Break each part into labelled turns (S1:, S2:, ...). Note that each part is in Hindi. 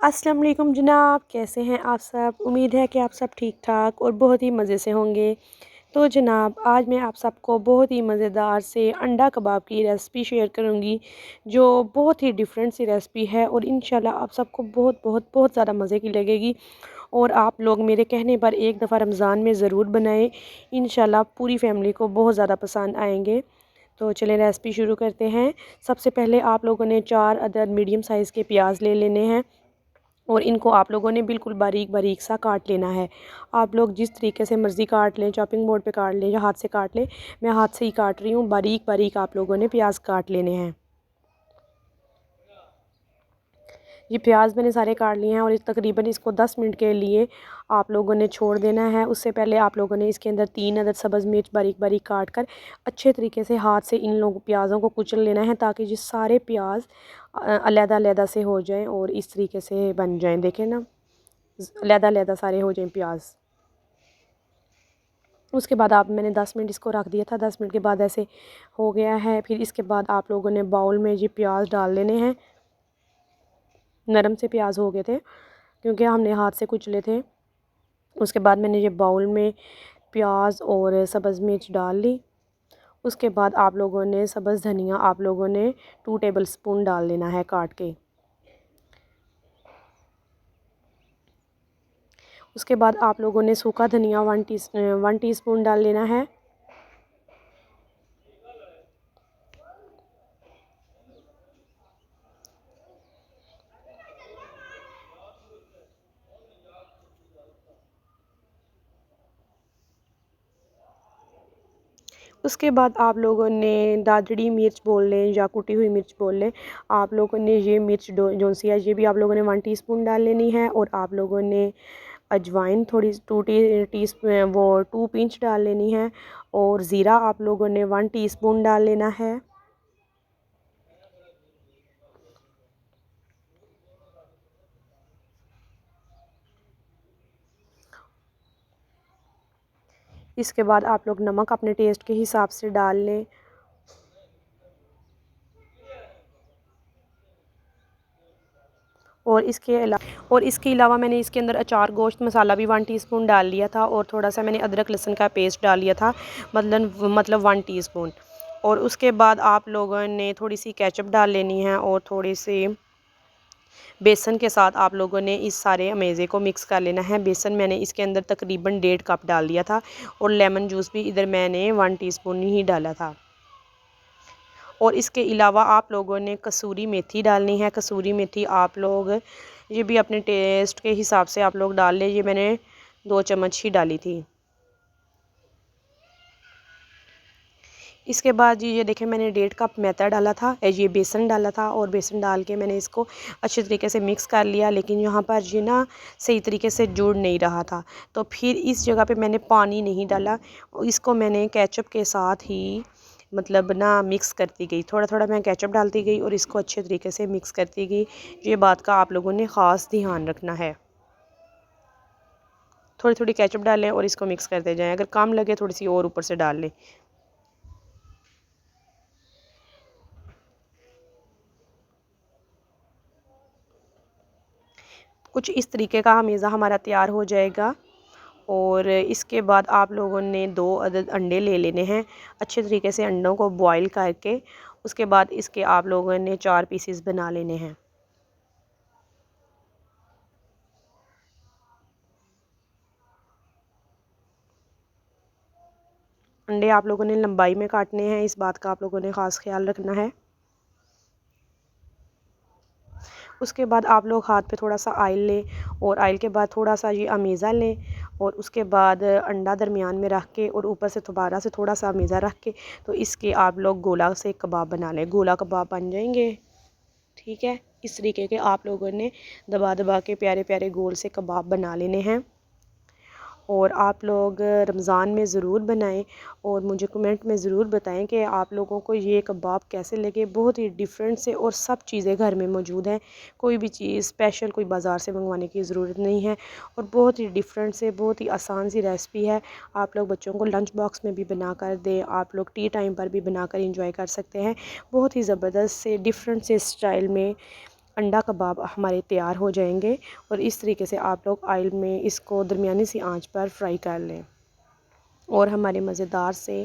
S1: अस्सलाम वालेकुम जनाब, कैसे हैं आप सब? उम्मीद है कि आप सब ठीक-ठाक और बहुत ही मज़े से होंगे। तो जनाब, आज मैं आप सबको बहुत ही मज़ेदार से अंडा कबाब की रेसिपी शेयर करूँगी, जो बहुत ही डिफरेंट सी रेसिपी है और इंशाल्लाह आप सबको बहुत बहुत बहुत ज़्यादा मज़े की लगेगी। और आप लोग मेरे कहने पर एक दफ़ा रमज़ान में ज़रूर बनाएँ, इंशाल्लाह पूरी फैमिली को बहुत ज़्यादा पसंद आएँगे। तो चलें रेसिपी शुरू करते हैं। सबसे पहले आप लोगों ने 4 अदद मीडियम साइज़ के प्याज ले लेने हैं और इनको आप लोगों ने बिल्कुल बारीक बारीक सा काट लेना है। आप लोग जिस तरीके से मर्ज़ी काट लें, चॉपिंग बोर्ड पे काट लें या हाथ से काट लें, मैं हाथ से ही काट रही हूँ। बारीक बारीक आप लोगों ने प्याज काट लेने हैं। ये प्याज मैंने सारे काट लिए हैं और तकरीबन इसको 10 मिनट के लिए आप लोगों ने छोड़ देना है। उससे पहले आप लोगों ने इसके अंदर 3 अदद सब्ज़ मिर्च बारीक बारीक काट कर अच्छे तरीके से हाथ से इन लोग प्याज़ों को कुचल लेना है, ताकि जो सारे प्याज अलहदा-अलहदा से हो जाएं और इस तरीके से बन जाएं। देखें ना, अलहदा-अलहदा सारे हो जाएं प्याज। उसके बाद आप मैंने 10 मिनट इसको रख दिया था। 10 मिनट के बाद ऐसे हो गया है। फिर इसके बाद आप लोगों ने बाउल में ये प्याज डाल लेने हैं। नरम से प्याज हो गए थे क्योंकि हमने हाथ से कुचले थे। उसके बाद मैंने ये बाउल में प्याज और सब्ज़ मिर्च डाल ली। उसके बाद आप लोगों ने सब्ज़ धनिया आप लोगों ने 2 टेबल स्पून डाल लेना है काट के। उसके बाद आप लोगों ने सूखा धनिया 1 टीस्पून डाल लेना है। उसके बाद आप लोगों ने दादड़ी मिर्च बोल लें या कुटी हुई मिर्च बोल लें, आप लोगों ने ये मिर्च जो सी है ये भी आप लोगों ने 1 टीस्पून डाल लेनी है। और आप लोगों ने अजवाइन थोड़ी 2 पिंच डाल लेनी है। और ज़ीरा आप लोगों ने 1 टीस्पून डाल लेना है। इसके बाद आप लोग नमक अपने टेस्ट के हिसाब से डाल लें। और इसके अलावा मैंने इसके अंदर अचार गोश्त मसाला भी 1 टीस्पून डाल लिया था और थोड़ा सा मैंने अदरक लहसुन का पेस्ट डाल लिया था, मतलब 1 टीस्पून। और उसके बाद आप लोगों ने थोड़ी सी केचप डाल लेनी है और थोड़ी सी बेसन के साथ आप लोगों ने इस सारे अमेज़े को मिक्स कर लेना है। बेसन मैंने इसके अंदर तकरीबन 1.5 कप डाल दिया था और लेमन जूस भी इधर मैंने 1 टीस्पून ही डाला था। और इसके अलावा आप लोगों ने कसूरी मेथी डालनी है। कसूरी मेथी आप लोग ये भी अपने टेस्ट के हिसाब से आप लोग डाल लें। ये मैंने 2 चम्मच ही डाली थी। इसके बाद ये देखें मैंने 1.5 कप मैदा डाला था, ये बेसन डाला था और बेसन डाल के मैंने इसको अच्छे तरीके से मिक्स कर लिया। लेकिन यहाँ पर ये ना सही तरीके से जुड़ नहीं रहा था, तो फिर इस जगह पे मैंने पानी नहीं डाला। इसको मैंने केचप के साथ ही मतलब ना मिक्स करती गई, थोड़ा थोड़ा मैं केचप डालती गई और इसको अच्छे तरीके से मिक्स करती गई। ये बात का आप लोगों ने ख़ास ध्यान रखना है। थोड़ी थोड़ी केचप डालें और इसको मिक्स करते जाएं। अगर कम लगे थोड़ी सी और ऊपर से डाल लें। कुछ इस तरीके का हमेज़ा हमारा तैयार हो जाएगा। और इसके बाद आप लोगों ने 2 अदद अंडे ले लेने हैं। अच्छे तरीके से अंडों को बॉईल करके उसके बाद इसके आप लोगों ने 4 पीसेस बना लेने हैं। अंडे आप लोगों ने लंबाई में काटने हैं, इस बात का आप लोगों ने ख़ास ख्याल रखना है। उसके बाद आप लोग हाथ पे थोड़ा सा ऑयल लें और ऑयल के बाद थोड़ा सा ये अमेज़ा लें और उसके बाद अंडा दरमियान में रख के और ऊपर से दोबारा से थोड़ा सा अमेज़ा रख के तो इसके आप लोग गोला से कबाब बना लें। गोला कबाब बन जाएंगे, ठीक है। इस तरीके के आप लोगों ने दबा दबा के प्यारे प्यारे गोल से कबाब बना लेने हैं। और आप लोग रमज़ान में ज़रूर बनाएं और मुझे कमेंट में ज़रूर बताएं कि आप लोगों को ये कबाब कैसे लगे। बहुत ही डिफरेंट से और सब चीज़ें घर में मौजूद हैं, कोई भी चीज़ स्पेशल कोई बाज़ार से मंगवाने की ज़रूरत नहीं है। और बहुत ही डिफरेंट से बहुत ही आसान सी रेसिपी है। आप लोग बच्चों को लंच बॉक्स में भी बना कर दें, आप लोग टी टाइम पर भी बना कर इंजॉय कर सकते हैं। बहुत ही ज़बरदस्त से डिफरेंट से स्टाइल में अंडा कबाब हमारे तैयार हो जाएंगे। और इस तरीके से आप लोग ऑयल में इसको दरमियानी सी आंच पर फ्राई कर लें और हमारे मज़ेदार से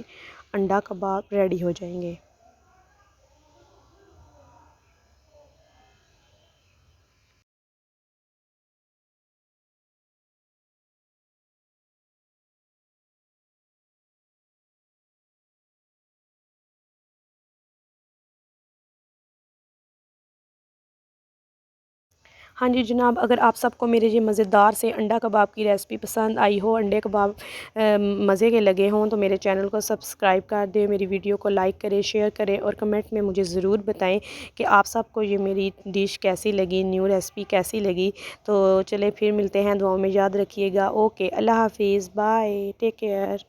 S1: अंडा कबाब रेडी हो जाएंगे। हाँ जी जनाब, अगर आप सबको मेरे ये मज़ेदार से अंडा कबाब की रेसिपी पसंद आई हो, अंडे कबाब मज़े के लगे हों, तो मेरे चैनल को सब्सक्राइब कर दें, मेरी वीडियो को लाइक करें, शेयर करें और कमेंट में मुझे ज़रूर बताएं कि आप सबको ये मेरी डिश कैसी लगी, न्यू रेसिपी कैसी लगी। तो चले फिर मिलते हैं, दुआओं में याद रखिएगा। ओके, अल्लाह हाफिज़, बाय, टेक केयर।